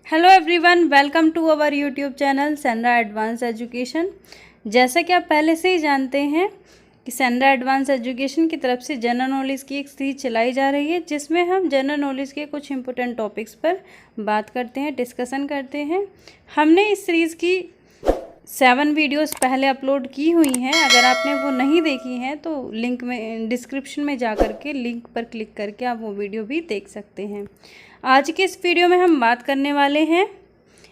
Hello everyone, welcome to our YouTube channel Sanra advance education. जैसा कि आप पहले से ही जानते हैं कि सनरा एडवांस एजुकेशन की तरफ से जनरल नॉलेज की एक सीरीज चलाई जा रही है, जिसमें हम जनरल नॉलेज के कुछ इंपॉर्टेंट टॉपिक्स पर बात करते हैं, डिस्कशन करते हैं। हमने इस सीरीज़ की 7 वीडियोस पहले अपलोड की हुई हैं। अगर आपने वो नहीं देखी हैं तो लिंक में डिस्क्रिप्शन में जा कर के लिंक पर क्लिक करके आप वो वीडियो भी देख सकते हैं। आज के इस वीडियो में हम बात करने वाले हैं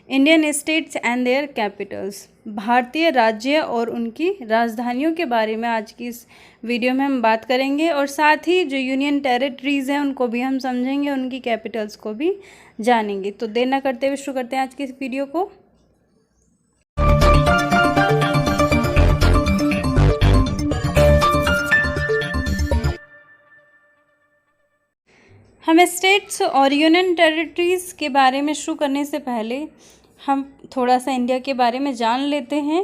Indian states and their Capitals, भारतीय राज्य और उनकी राजधानियों के बारे में आज की इस वीडियो में हम बात करेंगे। और साथ ही जो यूनियन टेरिटरीज़ हैं उनको भी हम समझेंगे, उनकी कैपिटल्स को भी जानेंगे। तो देर ना करते हुए शुरू करते हैं आज की इस वीडियो को। हम स्टेट्स और यूनियन टेरिटरीज़ के बारे में शुरू करने से पहले हम थोड़ा सा इंडिया के बारे में जान लेते हैं।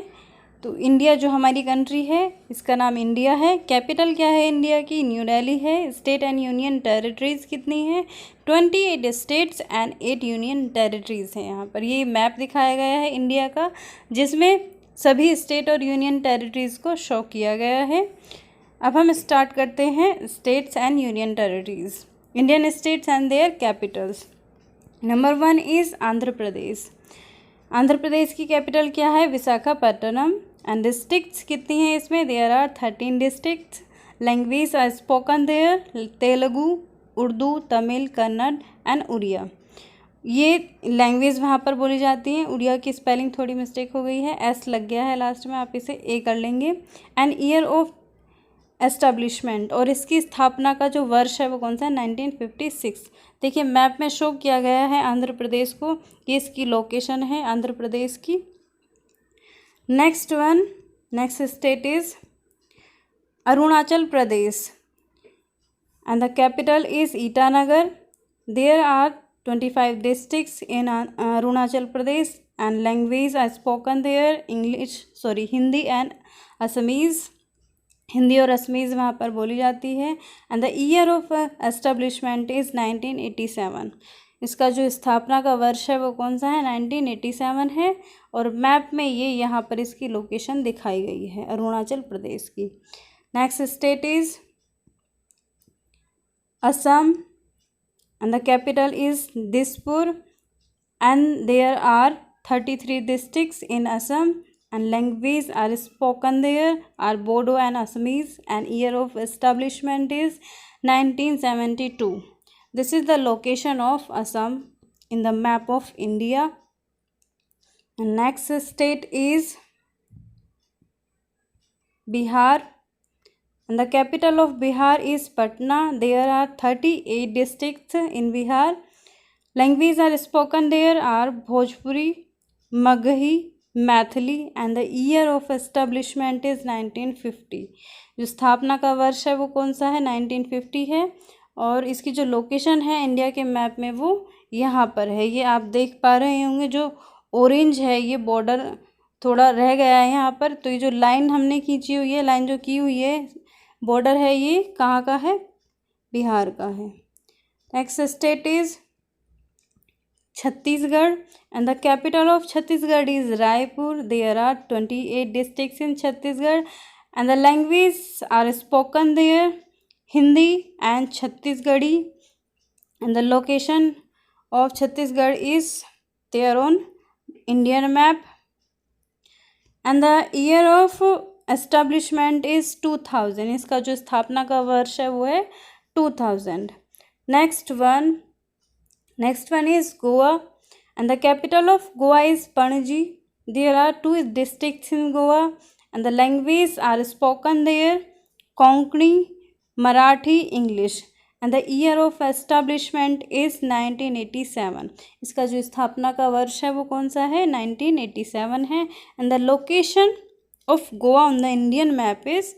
तो इंडिया जो हमारी कंट्री है, इसका नाम इंडिया है। कैपिटल क्या है इंडिया की? न्यू दिल्ली है। स्टेट एंड यूनियन टेरिटरीज़ कितनी हैं? 28 स्टेट्स एंड 8 यूनियन टेरिटरीज़ हैं। यहाँ पर ये मैप दिखाया गया है इंडिया का, जिसमें सभी स्टेट और यूनियन टेरिटरीज़ को शो किया गया है। अब हम स्टार्ट करते हैं states and union territories. Indian states and their capitals. Number 1 is Andhra Pradesh. Andhra Pradesh की कैपिटल क्या है? विशाखापट्टनम। एंड डिस्ट्रिक्ट्स कितनी हैं इसमें? There are 13 districts. Language are spoken there Telugu, Urdu, Tamil, Kannada and Odia. ये लैंग्वेज वहाँ पर बोली जाती हैं। उड़िया की स्पेलिंग थोड़ी मिस्टेक हो गई है, एस लग गया है लास्ट में, आप इसे ए कर लेंगे। एंड ईयर ऑफ एस्टेब्लिशमेंट, और इसकी स्थापना का जो वर्ष है वो कौन सा है? 1956। देखिए मैप में शो किया गया है आंध्र प्रदेश को, ये इसकी लोकेशन है आंध्र प्रदेश की। Next state is Arunachal Pradesh and the capital is Itanagar. There are 25 districts in Arunachal Pradesh and language are spoken there Hindi and Assamese. Hindi और असमीज़ वहाँ पर बोली जाती है। And the year of establishment is 1987। इसका जो स्थापना का वर्ष है वो कौन सा है? 1987 है। और मैप में ये यहाँ पर इसकी लोकेशन दिखाई गई है अरुणाचल प्रदेश की। Next state is Assam and the capital is Dispur and there are 33 districts in Assam and language are spoken there are Bodo and Assamese, and year of establishment is 1972. This is the location of Assam in the map of India. And next state is Bihar and the capital of Bihar is Patna. There are 38 districts in Bihar. Languages are spoken there are Bhojpuri, Maghi, Maithili and the year of establishment is 1950। जो स्थापना का वर्ष है वो कौन सा है? 1950 है। और इसकी जो लोकेशन है इंडिया के मैप में वो यहाँ पर है। ये आप देख पा रहे होंगे, जो ऑरेंज है ये बॉर्डर थोड़ा रह गया है यहाँ पर। तो ये जो लाइन हमने खींची हुई है, लाइन जो की हुई है बॉर्डर है, ये कहाँ का है? बिहार का है। Next state is Chhattisgarh and the capital of Chhattisgarh is Raipur. There are 28 districts in Chhattisgarh and the language are spoken there Hindi and Chhattisgarhi. And the location of Chhattisgarh is there on Indian map. And the year of establishment is 2000। इसका जो स्थापना का वर्ष है वो है 2000। Next one is Goa and the capital of Goa is Panaji. There are 2 districts in Goa and the languages are spoken there Konkani, Marathi, English. And the year of establishment is 1987. इसका जो स्थापना का वर्ष है वो कौन सा है? 1987 है। And the location of Goa on the Indian map is,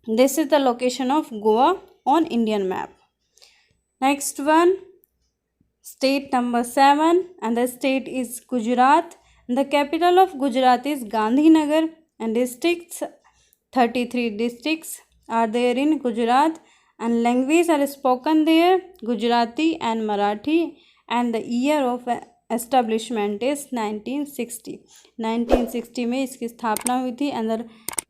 this is the location of Goa on Indian map. Next one, state number 7 and the state is Gujarat. And the capital of Gujarat is Gandhinagar and districts 33 districts are there in Gujarat and languages are spoken there Gujarati and Marathi and the year of establishment is 1960. 1960 में इसकी स्थापना हुई थी. and the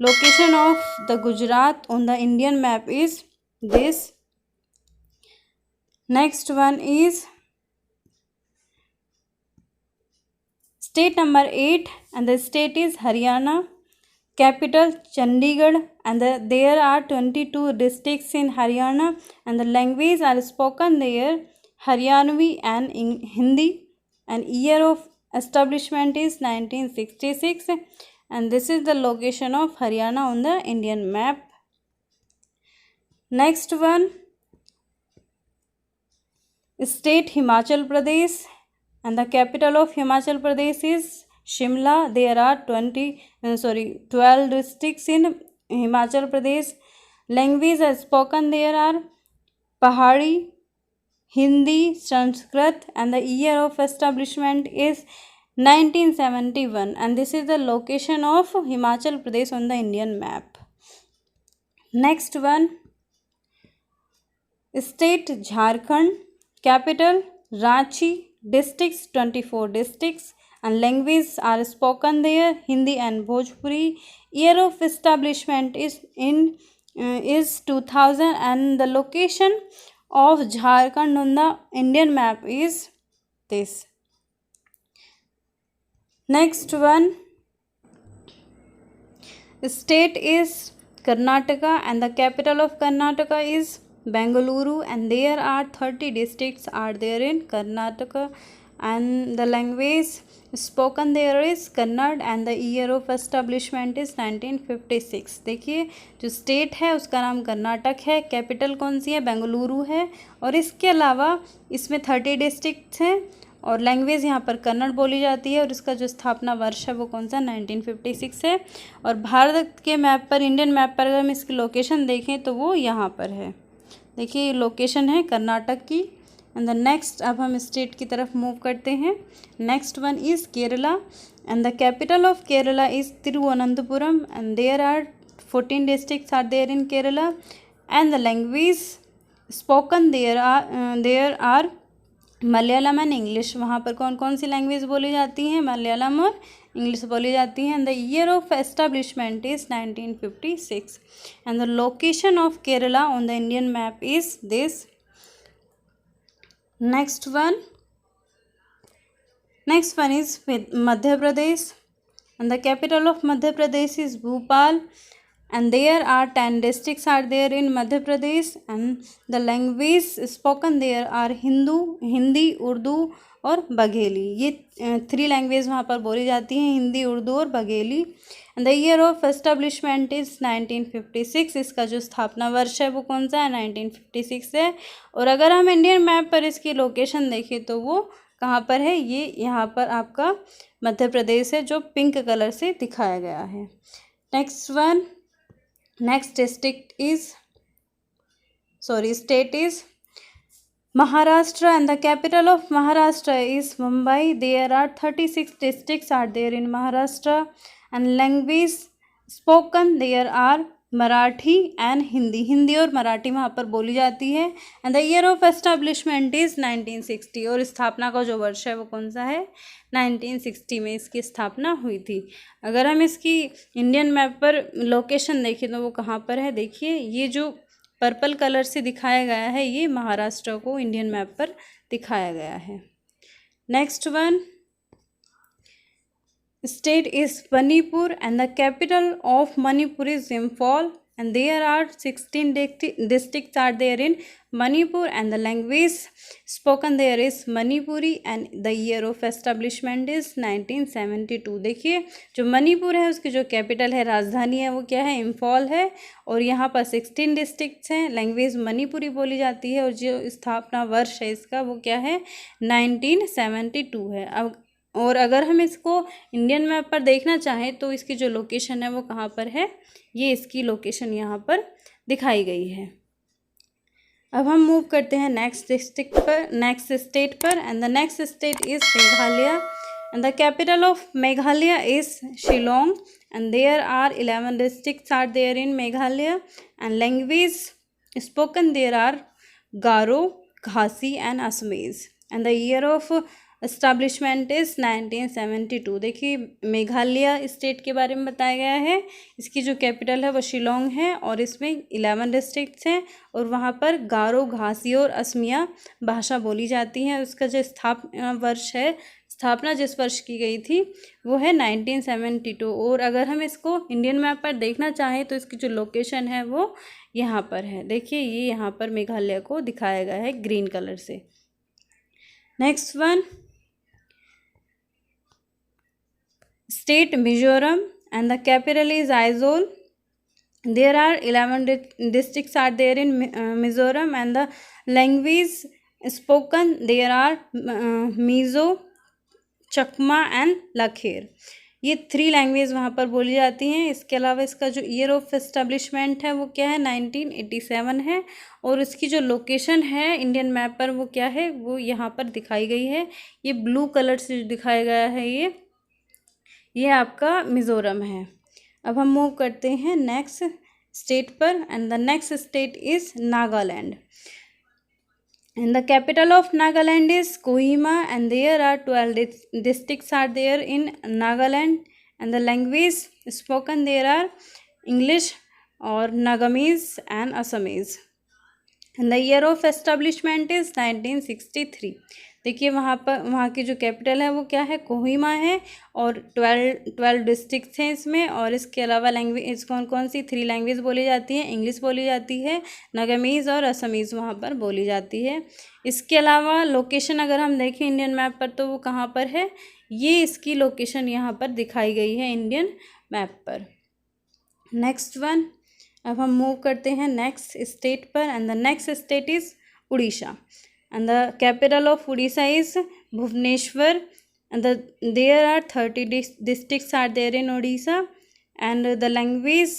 location of the Gujarat on the Indian map is this. Next one is state number 8 and the state is Haryana. Capital Chandigarh and there are 22 districts in Haryana and the language are spoken there Haryanvi and Hindi and year of establishment is 1966 and this is the location of Haryana on the Indian map. Next one, state Himachal Pradesh and the capital of Himachal Pradesh is Shimla. There are 12 districts in Himachal Pradesh. Language are spoken there are Pahari, Hindi, Sanskrit and the year of establishment is 1971 and this is the location of Himachal Pradesh on the Indian map. Next one, state Jharkhand. Capital Ranchi. Districts 24 districts and languages are spoken there Hindi and Bhojpuri. Year of establishment is 2000 and the location of Jharkhand on the Indian map is this. Next one, state is Karnataka and the capital of Karnataka is Bengaluru and there are 30 districts are there in Karnataka and the language spoken there is Kannada and the year of establishment is 1956. देखिए जो state है उसका नाम कर्नाटक है, capital कौन सी है बेंगलुरु है और इसके अलावा इसमें 30 डिस्ट्रिक्ट्स हैं और लैंग्वेज यहाँ पर कन्नड़ बोली जाती है और इसका जो स्थापना वर्ष है वो कौन सा 1956 है. और भारत के मैप पर इंडियन मैप पर अगर हम इसकी लोकेशन देखें तो वो यहाँ पर है. देखिए लोकेशन है कर्नाटक की. एंड द नेक्स्ट अब हम स्टेट की तरफ मूव करते हैं. Next one is Kerala and the capital of Kerala is Thiruvananthapuram and there are 14 districts are there in Kerala and the language spoken there are Malayalam and English. वहाँ पर कौन कौन सी लैंग्वेज बोली जाती हैं? मलयालम और इंग्लिश बोली जाती हैं. And the year of establishment is 1956 and the location of Kerala on the Indian map is this. Next one is Madhya Pradesh and the capital of Madhya Pradesh is Bhopal and there are 10 districts are there in Madhya Pradesh and the language spoken there are Hindi, Urdu और बघेली. ये 3 language वहाँ पर बोली जाती हैं, हिंदी, उर्दू और Bagheli. And the year of establishment is 1956. इसका जो स्थापना वर्ष है वो कौन सा है? 1956 है. और अगर हम इंडियन मैप पर इसकी लोकेशन देखें तो वो कहाँ पर है? ये यहाँ पर आपका मध्य प्रदेश है जो पिंक कलर से दिखाया गया है. Next state is Maharashtra and the capital of Maharashtra is Mumbai. There are 36 districts are there in Maharashtra and language spoken there are Marathi and Hindi. Hindi और मराठी वहाँ पर बोली जाती है. and the year of establishment is 1960 और स्थापना का जो वर्ष है वो कौन सा है? 1960 में इसकी स्थापना हुई थी. अगर हम इसकी इंडियन मैप पर लोकेशन देखें तो वो कहाँ पर है? देखिए ये जो पर्पल कलर से दिखाया गया है ये महाराष्ट्र को इंडियन मैप पर दिखाया गया है. Next one state is Manipur and the capital of Manipur is Imphal and there are 16 districts are there in Manipur and the language spoken there is Manipuri and the year of establishment is 1972. देखिए जो मणिपुर है उसकी जो capital है राजधानी है वो क्या है? इम्फॉल है और यहाँ पर 16 डिस्ट्रिक्ट्स हैं, लैंग्वेज मणिपुरी बोली जाती है और जो स्थापना वर्ष है इसका वो क्या है? 1972 है. अब और अगर हम इसको इंडियन मैप पर देखना चाहें तो इसकी जो लोकेशन है वो कहाँ पर है? ये इसकी लोकेशन यहाँ पर दिखाई गई है. अब हम मूव करते हैं नेक्स्ट स्टेट पर and the next state is Meghalaya and the capital of Meghalaya is Shillong and there are 11 districts are there in Meghalaya and language spoken there are Garo, Khasi and Assamese. And the year of establishment is 1972। देखिए Meghalaya state के बारे में बताया गया है। इसकी जो कैपिटल है वो शिलोंग है और इसमें 11 डिस्ट्रिक्ट्स हैं और वहाँ पर गारो, घासी और असमिया भाषा बोली जाती है। उसका जो स्थापना जिस वर्ष की गई थी वो है 1972। और अगर हम इसको इंडियन मैप पर देखना चाहें तो इसकी जो लोकेशन है वो यहाँ पर है। देखिए ये यहाँ पर मेघालय को दिखाया गया है ग्रीन कलर से। Next one, state Mizoram and the capital is Aizawl. There are 11 districts are there in Mizoram and the language spoken there are Mizo, Chakma and Lakher. ये 3 लैंग्वेज वहाँ पर बोली जाती हैं। इसके अलावा इसका जो ईयर ऑफ एस्टेब्लिशमेंट है वो क्या है 1987 है और इसकी जो लोकेशन है इंडियन मैप पर वो क्या है वो यहाँ पर दिखाई गई है। ये ब्लू कलर से दिखाया गया है, ये आपका मिज़ोरम है। अब हम मूव करते हैं नेक्स्ट स्टेट पर and the next state is Nagaland. And the capital of Nagaland is Kohima and there are 12 districts are there in Nagaland and the language spoken there are English or Nagamese and Assamese. And the year of establishment is 1963. देखिए वहाँ की जो capital है वो क्या है कोहिमा है और 12 डिस्ट्रिक्ट्स हैं इसमें। और इसके अलावा लैंग्वेज कौन कौन सी 3 लैंग्वेज बोली जाती है, इंग्लिश बोली जाती है, नगामीज़ और असमीज़ वहाँ पर बोली जाती है। इसके अलावा लोकेशन अगर हम देखें इंडियन मैप पर तो वो कहाँ पर है, ये इसकी लोकेशन यहाँ पर दिखाई गई है इंडियन मैप पर। नेक्स्ट वन, अब हम मूव करते हैं नेक्स्ट स्टेट पर and the next state is Orissa and the capital of Odisha is Bhubaneswar and there are 30 districts are there in Odisha and the language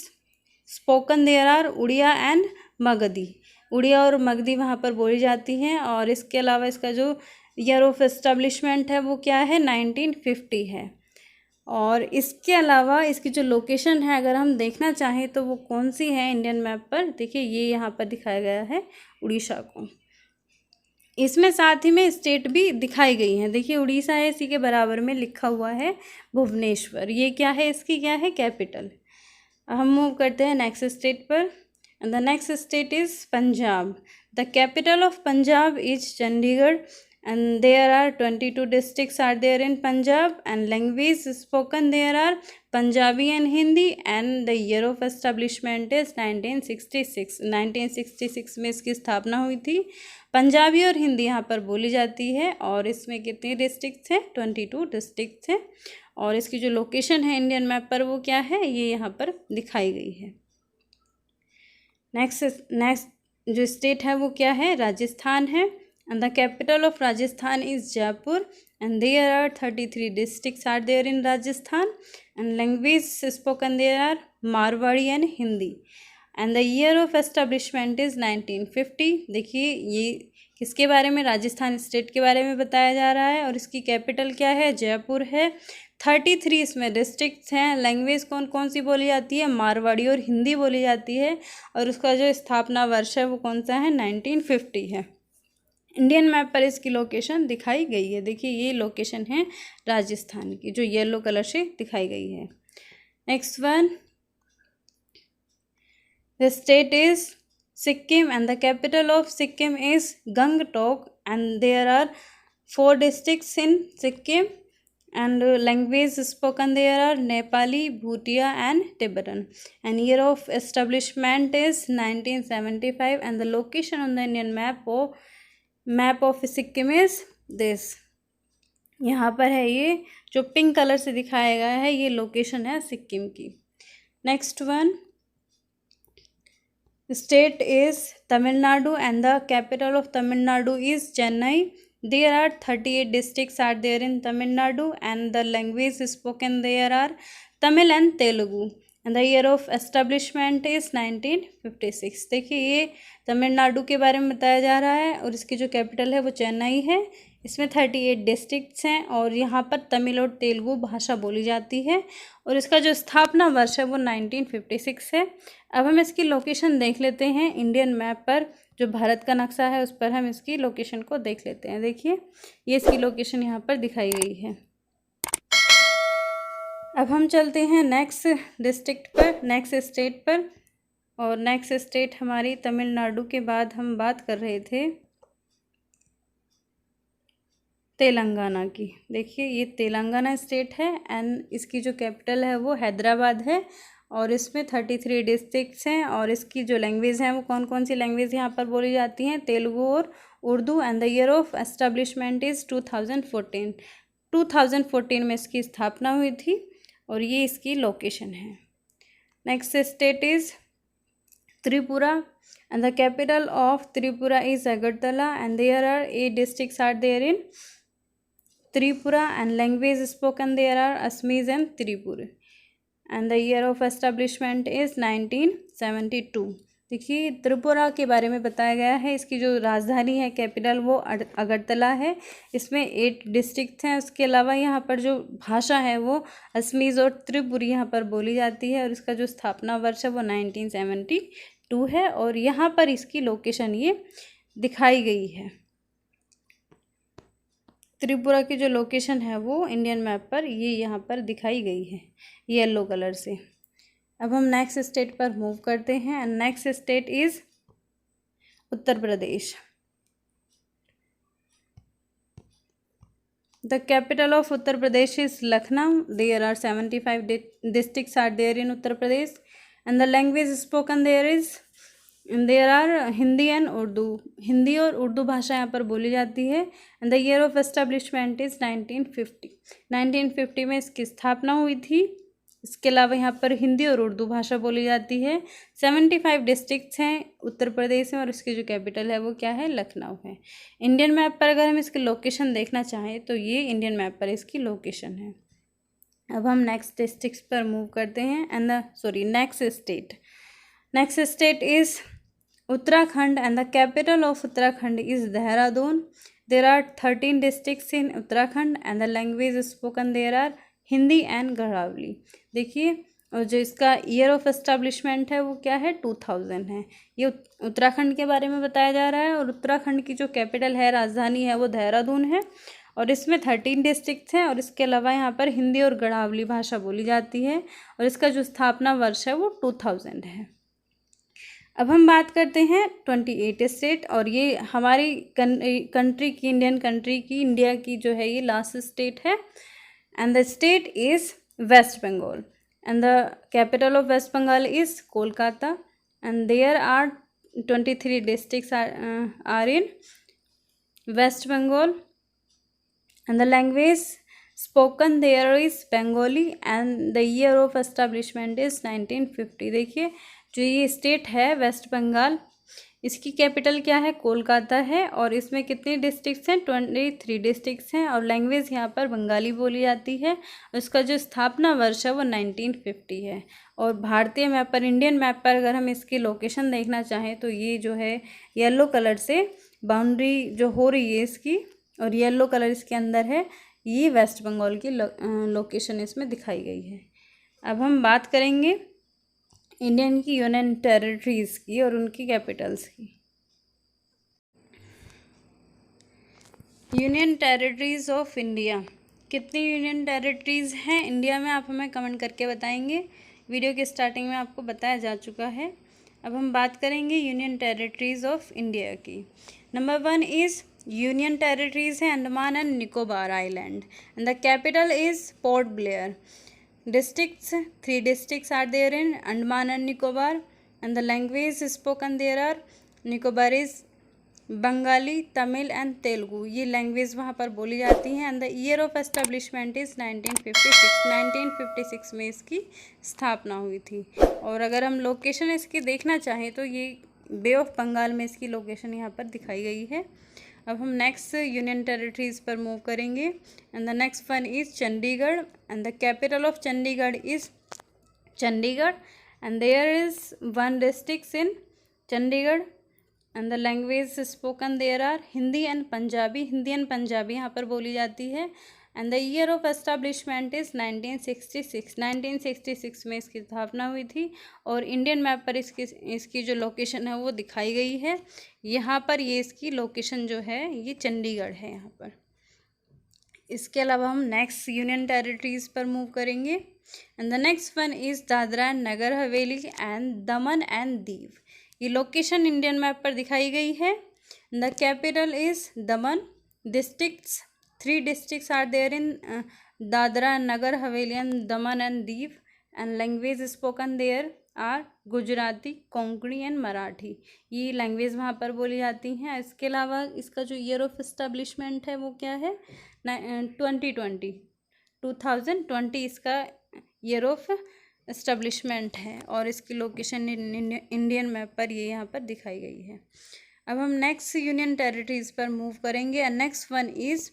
spoken there are Odia and Magahi. Odia और मगधी वहाँ पर बोली जाती हैं। और इसके अलावा इसका जो ईयर ऑफ एस्टेब्लिशमेंट है वो क्या है 1950 है। और इसके अलावा इसकी जो लोकेशन है अगर हम देखना चाहें तो वो कौन सी है इंडियन मैप पर, देखिए ये यहाँ पर दिखाया गया है उड़ीसा को। इसमें साथ ही में स्टेट भी दिखाई गई हैं। देखिए उड़ीसा है, इसी के बराबर में लिखा हुआ है भुवनेश्वर। ये क्या है, इसकी क्या है कैपिटल। हम मूव करते हैं नेक्स्ट स्टेट पर and the next state is Punjab. The capital of Punjab is Chandigarh and there are 22 districts are there in Punjab and language spoken there are Punjabi and Hindi and the year of establishment is 1966। 1966 में इसकी स्थापना हुई थी। पंजाबी और हिंदी यहाँ पर बोली जाती है और इसमें कितने डिस्ट्रिक्ट्स हैं 22 डिस्ट्रिक्ट्स हैं। और इसकी जो लोकेशन है इंडियन मैप पर वो क्या है, ये यहाँ पर दिखाई गई है। नेक्स्ट जो स्टेट है वो क्या है राजस्थान है and the capital of Rajasthan is Jaipur and there are 33 districts are there in Rajasthan and language spoken there are Marwari and Hindi and the year of establishment is 1950। देखिए ये किसके बारे में, राजस्थान स्टेट के बारे में बताया जा रहा है और इसकी कैपिटल क्या है जयपुर है। 33 इसमें डिस्ट्रिक्ट्स हैं। लैंग्वेज कौन कौन सी बोली जाती है, मारवाड़ी और हिंदी बोली जाती है और उसका जो स्थापना वर्ष है वो कौन सा है 1950 है। इंडियन मैप पर इसकी लोकेशन दिखाई गई है। देखिए ये लोकेशन है राजस्थान की जो येलो कलर से दिखाई गई है। Next one, the state is Sikkim and the capital of Sikkim is Gangtok and there are 4 districts in Sikkim and language spoken there are Nepali, Bhutia and Tibetan and year of establishment is 1975 and the location on the Indian map of Sikkim is this. यहाँ पर है ये जो pink colour से दिखाया गया है ये लोकेशन है सिक्किम की। Next one, state is Tamil Nadu and the capital of Tamil Nadu is Chennai. There are 38 districts are there in Tamil Nadu and the language spoken there are Tamil and Telugu and the year of establishment is 1956। देखिए ये तमिलनाडु के बारे में बताया जा रहा है और इसकी जो कैपिटल है वो चेन्नई है। इसमें 38 डिस्ट्रिक्ट्स हैं और यहाँ पर तमिल और तेलुगु भाषा बोली जाती है और इसका जो स्थापना वर्ष है वो 1956 है। अब हम इसकी लोकेशन देख लेते हैं इंडियन मैप पर, जो भारत का नक्शा है उस पर हम इसकी लोकेशन को देख लेते हैं। देखिए ये इसकी लोकेशन यहाँ पर दिखाई गई है। अब हम चलते हैं नेक्स्ट डिस्ट्रिक्ट पर, नेक्स्ट स्टेट पर, और नेक्स्ट स्टेट हमारी तमिलनाडु के बाद हम बात कर रहे थे तेलंगाना की। देखिए ये तेलंगाना स्टेट है एंड इसकी जो कैपिटल है वो हैदराबाद है और इसमें 33 डिस्ट्रिक्ट्स हैं और इसकी जो लैंग्वेज हैं वो कौन कौन सी लैंग्वेज यहाँ पर बोली जाती हैं, तेलुगु और Urdu. And the year of establishment is 2014। 2014 में इसकी स्थापना हुई थी और ये इसकी लोकेशन है। Next state is Tripura and the capital of Tripura is Agartala and there are 8 districts are there in Tripura and language spoken there are Assamese and Tripura and the year of establishment is 1972। देखिए त्रिपुरा के बारे में बताया गया है, इसकी जो राजधानी है कैपिटल वो अगरतला है। इसमें 8 डिस्ट्रिक्ट हैं, उसके अलावा यहाँ पर जो भाषा है वो असमीज़ और त्रिपुरी यहाँ पर बोली जाती है और इसका जो स्थापना वर्ष है वो 1972 है और यहाँ पर इसकी लोकेशन ये दिखाई गई है। त्रिपुरा की जो लोकेशन है वो इंडियन मैप पर ये यहाँ पर दिखाई गई है येलो कलर से। अब हम नेक्स्ट स्टेट पर मूव करते हैं and next state is Uttar Pradesh. The capital of Uttar Pradesh is Lucknow. There are 75 districts are there in Uttar Pradesh and the language spoken there are Hindi and Urdu. Hindi और उर्दू भाषा यहाँ पर बोली जाती है and the year of establishment is 1950। 1950 में इसकी स्थापना हुई थी। इसके अलावा यहाँ पर हिंदी और उर्दू भाषा बोली जाती है। 75 डिस्ट्रिक्ट्स हैं उत्तर प्रदेश में और इसकी जो कैपिटल है वो क्या है, लखनऊ है। इंडियन मैप पर अगर हम इसकी लोकेशन देखना चाहें तो ये इंडियन मैप पर इसकी लोकेशन है। अब हम नेक्स्ट डिस्ट्रिक्ट्स पर मूव करते हैं and next state. Next state is Uttarakhand and the capital of Uttarakhand is Dehradun. There are 13 districts in Uttarakhand and the language spoken there are Hindi and Garhwali. देखिए और जो इसका ईयर ऑफ एस्टेब्लिशमेंट है वो क्या है, 2000 है। ये उत्तराखंड के बारे में बताया जा रहा है और उत्तराखंड की जो कैपिटल है, राजधानी है वो देहरादून है और इसमें 13 डिस्ट्रिक्ट्स हैं और इसके अलावा यहाँ पर हिंदी और गढ़वाली भाषा बोली जाती है और इसका जो स्थापना वर्ष है वो 2000 है। अब हम बात करते हैं 28 स्टेट और ये हमारी कंट्री की, इंडियन कंट्री की, इंडिया की जो है ये लास्ट स्टेट है and the state is West Bengal and the capital of West Bengal is Kolkata and there are 23 districts are in West Bengal and the language spoken there is Bengali and the year of establishment is 1950। देखिए जो ये state है waste Bengal, इसकी capital क्या है, कोलकाता है और इसमें कितने डिस्ट्रिक्ट्स हैं, 23 डिस्ट्रिक्ट्स हैं और लैंग्वेज यहाँ पर बंगाली बोली जाती है। उसका जो स्थापना वर्ष है वो 1950 है। और भारतीय मैप पर, इंडियन मैप पर अगर हम इसकी लोकेशन देखना चाहें तो ये जो है येलो कलर से बाउंड्री जो हो रही है इसकी और येलो कलर इसके अंदर है, ये वेस्ट बंगाल की लोकेशन इसमें दिखाई गई है। अब हम बात करेंगे इंडियन की यूनियन टेरिटरीज़ की और उनकी कैपिटल्स की। यूनियन टेरिटरीज़ ऑफ इंडिया, कितनी यूनियन टेरिटरीज़ हैं इंडिया में, आप हमें कमेंट करके बताएंगे। वीडियो के स्टार्टिंग में आपको बताया जा चुका है। अब हम बात करेंगे यूनियन टेरिटरीज़ ऑफ इंडिया की। नंबर 1 इज़ यूनियन टेरिटरीज़ है Andaman and Nicobar island and the capital is port Blair. Districts, 3 districts are there in Andaman and Nicobar and the language spoken there are Nicobarese, Bengali, Tamil and Telugu। ये language वहाँ पर बोली जाती हैं and the year of establishment is 1956। 1956 में इसकी स्थापना हुई थी। और अगर हम लोकेशन इसकी देखना चाहें तो ये बे ऑफ बंगाल में इसकी लोकेशन यहाँ पर दिखाई गई है। अब हम नेक्स्ट यूनियन टेरिटरीज़ पर मूव करेंगे and the next one is Chandigarh and the capital of Chandigarh is Chandigarh and there is 1 district in Chandigarh and the language spoken there are Hindi and Punjabi, Hindi and Punjabi यहाँ पर बोली जाती है। And the year of establishment is 1966, 1966 में इसकी स्थापना हुई थी। और इंडियन मैप पर इसकी जो लोकेशन है वो दिखाई गई है। यहाँ पर ये इसकी लोकेशन जो है ये चंडीगढ़ है यहाँ पर। इसके अलावा हम नेक्स्ट यूनियन टेरिटरीज़ पर मूव करेंगे। And the next one is Dadra and Nagar Haveli and Daman and Diu. ये लोकेशन इंडियन मैप पर दिखाई गई है। The capital is Daman. Districts, 3 districts are there in Dadra and Nagar Haveli and Daman and Diu, and language spoken there are Gujarati, Konkani and Marathi. ये language वहाँ पर बोली जाती हैं। इसके अलावा इसका जो ईयर ऑफ इस्टेब्लिशमेंट है वो क्या है, 2020 इसका ईयर ऑफ इस्टेब्लिशमेंट है। और इसकी लोकेशन इंडियन मैप पर ये यहाँ पर दिखाई गई है। अब हम नेक्स्ट यूनियन टेरिटरीज़ पर मूव करेंगे। And next one is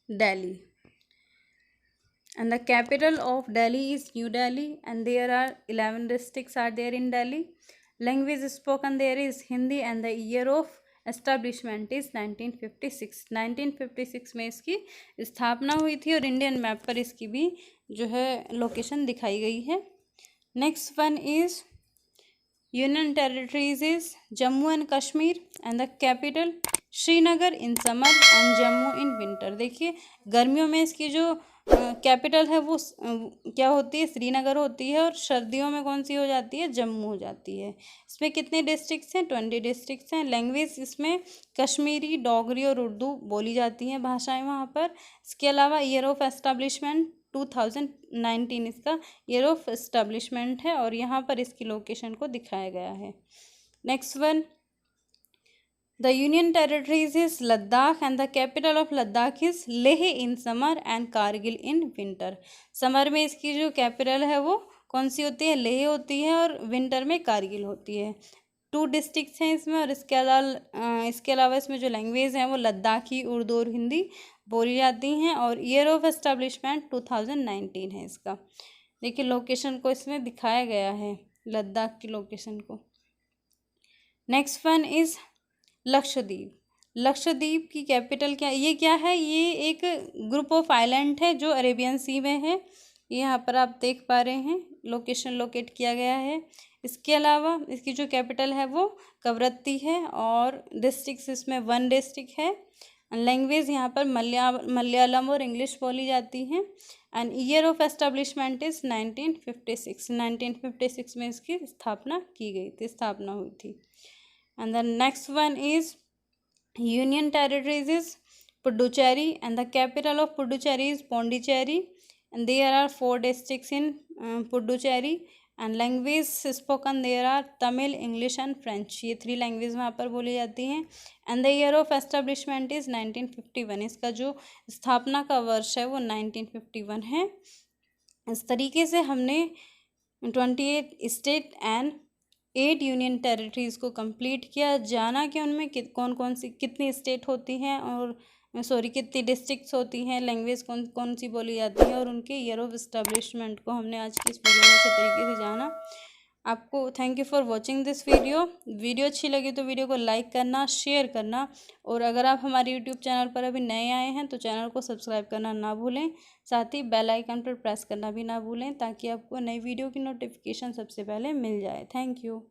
Delhi, and the capital of Delhi is New Delhi, and there are 11 districts are there in Delhi. Language spoken there is Hindi, and the year of establishment is 1956, 1956 में इसकी स्थापना हुई थी। और Indian map पर इसकी भी जो है लोकेशन दिखाई गई है। Next one is union territories is Jammu and Kashmir, and the capital Srinagar in summer and Jammu in winter. देखिए गर्मियों में इसकी जो कैपिटल है वो क्या होती है, श्रीनगर होती है। और सर्दियों में कौन सी हो जाती है, जम्मू हो जाती है। इसमें कितने डिस्ट्रिक्ट्स हैं, 20 डिस्ट्रिक्ट्स हैं। लैंग्वेज इसमें कश्मीरी, डोगरी और उर्दू बोली जाती हैं भाषाएं वहाँ पर। इसके अलावा ईयर ऑफ एस्टैब्लिशमेंट 2019 इसका ईयर ऑफ एस्टैब्लिशमेंट है। और यहाँ पर इसकी लोकेशन को दिखाया गया है। Next one, the union territories is Ladakh, and the capital of Ladakh is Leh in summer and Kargil in winter. Summer में इसकी जो कैपिटल है वो कौन सी होती है, लेह होती है। और विंटर में कारगिल होती है। 2 डिस्ट्रिक्ट्स हैं इसमें। और इसके अलावा इसमें जो लैंग्वेज हैं वो लद्दाखी, उर्दू और हिंदी बोली जाती हैं। और ईयर ऑफ एस्टैब्लिशमेंट 2019 है इसका। देखिए लोकेशन को इसमें दिखाया गया है, लद्दाख की लोकेशन को। Next one is Lakshadweep. Lakshadweep की कैपिटल क्या, ये क्या है, ये एक ग्रुप ऑफ आइलैंड है जो अरेबियन सी में है। यहाँ पर आप देख पा रहे हैं लोकेशन लोकेट किया गया है। इसके अलावा इसकी जो कैपिटल है वो कवरत्ती है। और डिस्ट्रिक्ट इसमें 1 डिस्ट्रिक्ट है। लैंग्वेज यहाँ पर मलयालम और इंग्लिश बोली जाती हैं। And year of establishment is 1956, 1956 में इसकी स्थापना की गई थी, स्थापना हुई थी। And the next one is union territories is Puducherry, and the capital of Puducherry is Pondicherry, and there are 4 districts in Puducherry. And language spoken there are Tamil, English and French. ये 3 लैंग्वेज वहाँ पर बोली जाती हैं। And the year of establishment is 1951, इसका जो स्थापना का वर्ष है वो 1951 है। इस तरीके से हमने 28 स्टेट एंड 8 यूनियन टेरिटरीज़ को कंप्लीट किया। जाना कि उनमें कौन कौन सी कितनी स्टेट होती हैं और कितनी डिस्ट्रिक्ट्स होती हैं, लैंग्वेज कौन कौन सी बोली जाती है, और उनके ईयर ऑफ इस्टेब्लिशमेंट को हमने आज की इस वीडियो में अच्छे तरीके से जाना। आपको thank you for watching this video अच्छी लगी तो वीडियो को लाइक करना, शेयर करना। और अगर आप हमारे यूट्यूब चैनल पर अभी नए आए हैं तो चैनल को सब्सक्राइब करना ना भूलें। साथ ही बेल आइकन पर प्रेस करना भी ना भूलें ताकि आपको नई वीडियो की नोटिफिकेशन सबसे पहले मिल जाए। Thank you.